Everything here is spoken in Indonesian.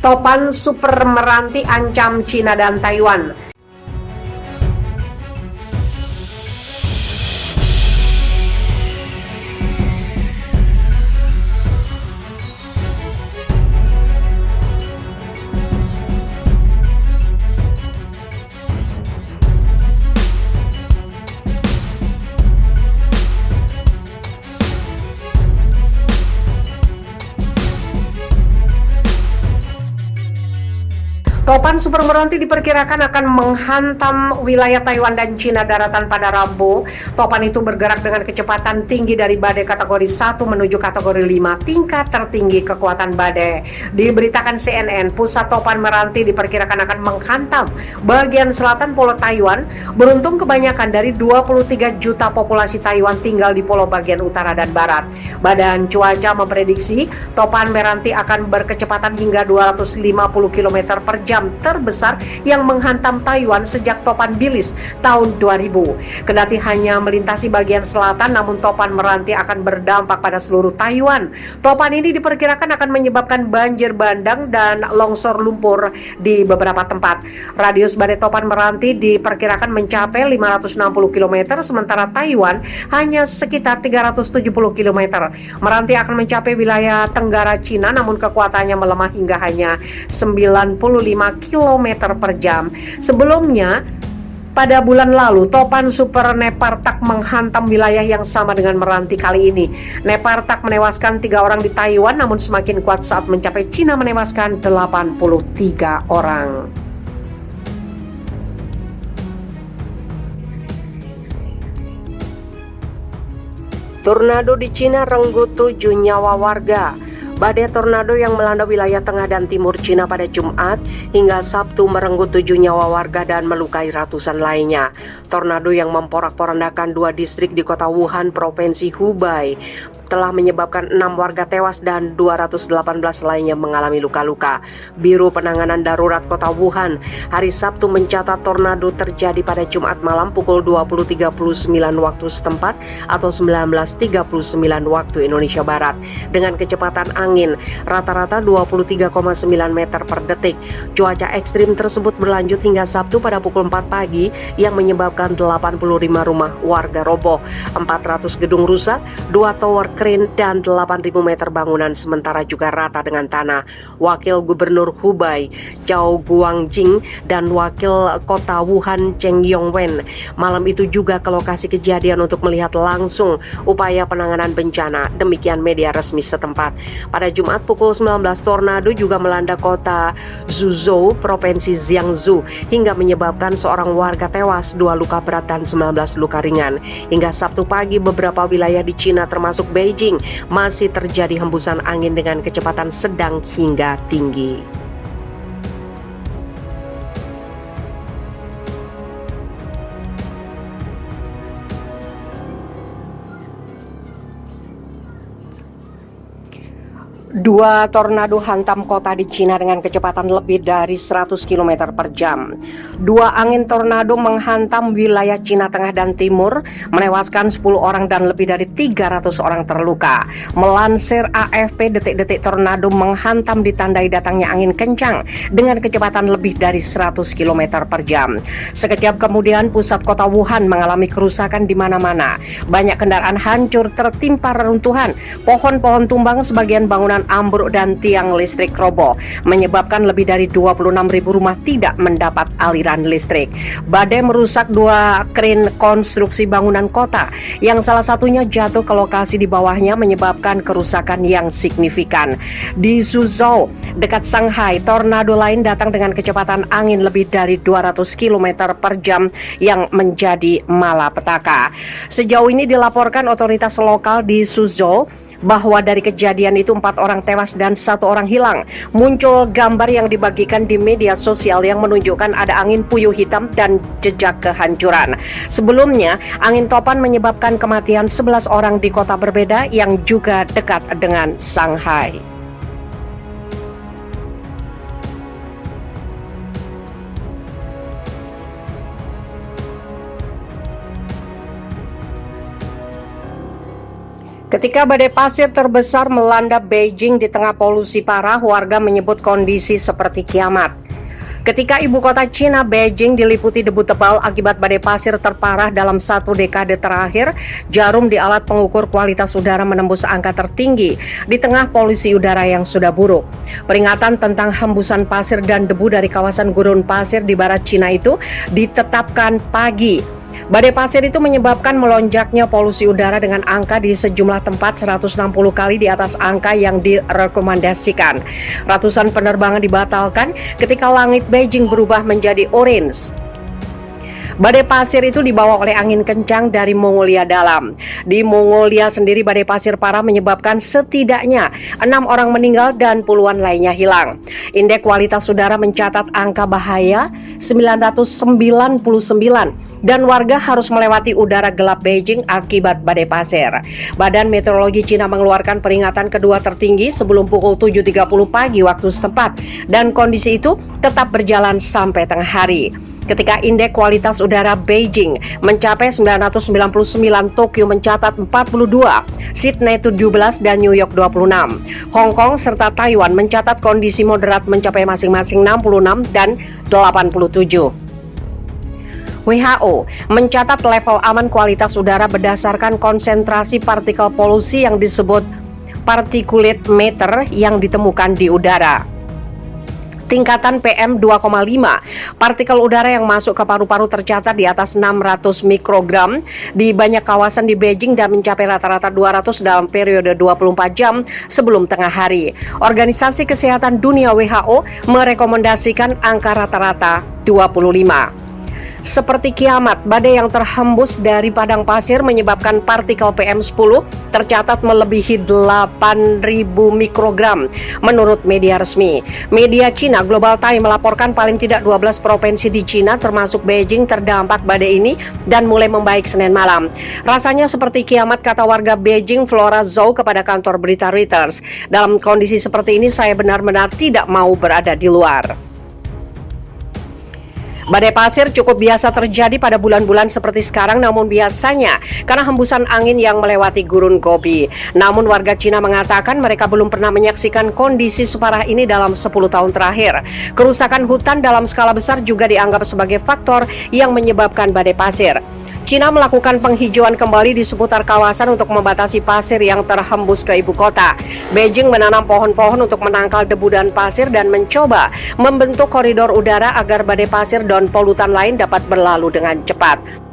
Topan super meranti ancam Cina dan Taiwan. Topan super meranti diperkirakan akan menghantam wilayah Taiwan dan Cina daratan pada Rabu. Topan itu bergerak dengan kecepatan tinggi dari badai kategori 1 menuju kategori 5, tingkat tertinggi kekuatan badai. Diberitakan CNN, pusat topan meranti diperkirakan akan menghantam bagian selatan pulau Taiwan. Beruntung kebanyakan dari 23 juta populasi Taiwan tinggal di pulau bagian utara dan barat. Badan cuaca memprediksi topan meranti akan berkecepatan hingga 250 km per jam, terbesar yang menghantam Taiwan sejak topan Bilis tahun 2000. Kendati hanya melintasi bagian selatan, namun topan meranti akan berdampak pada seluruh Taiwan. Topan ini diperkirakan akan menyebabkan banjir bandang dan longsor lumpur di beberapa tempat. Radius badai topan meranti diperkirakan mencapai 560 km, sementara Taiwan hanya sekitar 370 km. Meranti akan mencapai wilayah tenggara Cina, namun kekuatannya melemah hingga hanya 95 km per jam. Sebelumnya, pada bulan lalu, topan super Nepartak menghantam wilayah yang sama dengan meranti kali ini. Nepartak menewaskan 3 orang di Taiwan, namun semakin kuat saat mencapai Cina menewaskan 83 orang. Tornado di Cina renggut 7 nyawa warga. Badai tornado yang melanda wilayah tengah dan timur Cina pada Jumat hingga Sabtu merenggut 7 nyawa warga dan melukai ratusan lainnya. Tornado yang memporak-porandakan 2 distrik di kota Wuhan, Provinsi Hubei, telah menyebabkan 6 warga tewas dan 218 lainnya mengalami luka-luka. Biro Penanganan Darurat Kota Wuhan hari Sabtu mencatat tornado terjadi pada Jumat malam pukul 20.39 waktu setempat atau 19.39 waktu Indonesia Barat dengan kecepatan angin rata-rata 23,9 meter per detik. Cuaca ekstrim tersebut berlanjut hingga Sabtu pada pukul 4 pagi yang menyebabkan 85 rumah warga roboh, 400 gedung rusak, 2 tower kren dan 8.000 meter bangunan sementara juga rata dengan tanah. Wakil Gubernur Hubei, Zhao Guangjing, dan Wakil Kota Wuhan, Cheng Yongwen, malam itu juga ke lokasi kejadian untuk melihat langsung upaya penanganan bencana. Demikian media resmi setempat. Pada Jumat pukul 19, tornado juga melanda kota Zhuzhou, Provinsi Jiangsu, hingga menyebabkan seorang warga tewas, 2 luka berat dan 19 luka ringan. Hingga Sabtu pagi, beberapa wilayah di Cina termasuk Beijing masih terjadi hembusan angin dengan kecepatan sedang hingga tinggi. Dua tornado hantam kota di Cina dengan kecepatan lebih dari 100 km per jam. 2 angin tornado menghantam wilayah Cina Tengah dan Timur, menewaskan 10 orang dan lebih dari 300 orang terluka. Melansir AFP, detik-detik tornado menghantam ditandai datangnya angin kencang dengan kecepatan lebih dari 100 km per jam. Sekejap kemudian pusat kota Wuhan mengalami kerusakan di mana-mana. Banyak kendaraan hancur tertimpa reruntuhan, pohon-pohon tumbang, sebagian bangunan ambruk dan tiang listrik roboh, menyebabkan lebih dari 26.000 rumah tidak mendapat aliran listrik. Badai merusak 2 kren konstruksi bangunan kota, yang salah satunya jatuh ke lokasi di bawahnya menyebabkan kerusakan yang signifikan. Di Suzhou, dekat Shanghai, tornado lain datang dengan kecepatan angin lebih dari 200 km per jam yang menjadi malapetaka. Sejauh ini dilaporkan otoritas lokal di Suzhou bahwa dari kejadian itu 4 orang tewas dan 1 orang hilang. Muncul gambar yang dibagikan di media sosial yang menunjukkan ada angin puyuh hitam dan jejak kehancuran. Sebelumnya, angin topan menyebabkan kematian 11 orang di kota berbeda yang juga dekat dengan Shanghai. Ketika badai pasir terbesar melanda Beijing di tengah polusi parah, warga menyebut kondisi seperti kiamat. Ketika ibu kota Cina, Beijing, diliputi debu tebal akibat badai pasir terparah dalam 1 dekade terakhir, jarum di alat pengukur kualitas udara menembus angka tertinggi di tengah polusi udara yang sudah buruk. Peringatan tentang hembusan pasir dan debu dari kawasan gurun pasir di barat Cina itu ditetapkan pagi. Badai pasir itu menyebabkan melonjaknya polusi udara dengan angka di sejumlah tempat 160 kali di atas angka yang direkomendasikan. Ratusan penerbangan dibatalkan ketika langit Beijing berubah menjadi orange. Badai pasir itu dibawa oleh angin kencang dari Mongolia Dalam. Di Mongolia sendiri, badai pasir parah menyebabkan setidaknya 6 orang meninggal dan puluhan lainnya hilang. Indeks kualitas udara mencatat angka bahaya 999 dan warga harus melewati udara gelap Beijing akibat badai pasir. Badan Meteorologi Cina mengeluarkan peringatan kedua tertinggi sebelum pukul 7.30 pagi waktu setempat, dan kondisi itu tetap berjalan sampai tengah hari. Ketika indeks kualitas udara Beijing mencapai 999, Tokyo mencatat 42, Sydney 17, dan New York 26. Hong Kong serta Taiwan mencatat kondisi moderat mencapai masing-masing 66 dan 87. WHO mencatat level aman kualitas udara berdasarkan konsentrasi partikel polusi yang disebut particulate matter yang ditemukan di udara. Tingkatan PM 2,5 partikel udara yang masuk ke paru-paru tercatat di atas 600 mikrogram di banyak kawasan di Beijing dan mencapai rata-rata 200 dalam periode 24 jam sebelum tengah hari. Organisasi Kesehatan Dunia WHO merekomendasikan angka rata-rata 25. Seperti kiamat, badai yang terhembus dari padang pasir menyebabkan partikel PM10 tercatat melebihi 8.000 mikrogram menurut media resmi. Media Cina Global Times melaporkan paling tidak 12 provinsi di Cina termasuk Beijing terdampak badai ini dan mulai membaik Senin malam. Rasanya seperti kiamat, kata warga Beijing Flora Zhou kepada kantor berita Reuters. Dalam kondisi seperti ini saya benar-benar tidak mau berada di luar. Badai pasir cukup biasa terjadi pada bulan-bulan seperti sekarang, namun biasanya karena hembusan angin yang melewati gurun Gobi. Namun warga Cina mengatakan mereka belum pernah menyaksikan kondisi separah ini dalam 10 tahun terakhir. Kerusakan hutan dalam skala besar juga dianggap sebagai faktor yang menyebabkan badai pasir. Cina melakukan penghijauan kembali di seputar kawasan untuk membatasi pasir yang terhembus ke ibu kota. Beijing menanam pohon-pohon untuk menangkal debu dan pasir dan mencoba membentuk koridor udara agar badai pasir dan polutan lain dapat berlalu dengan cepat.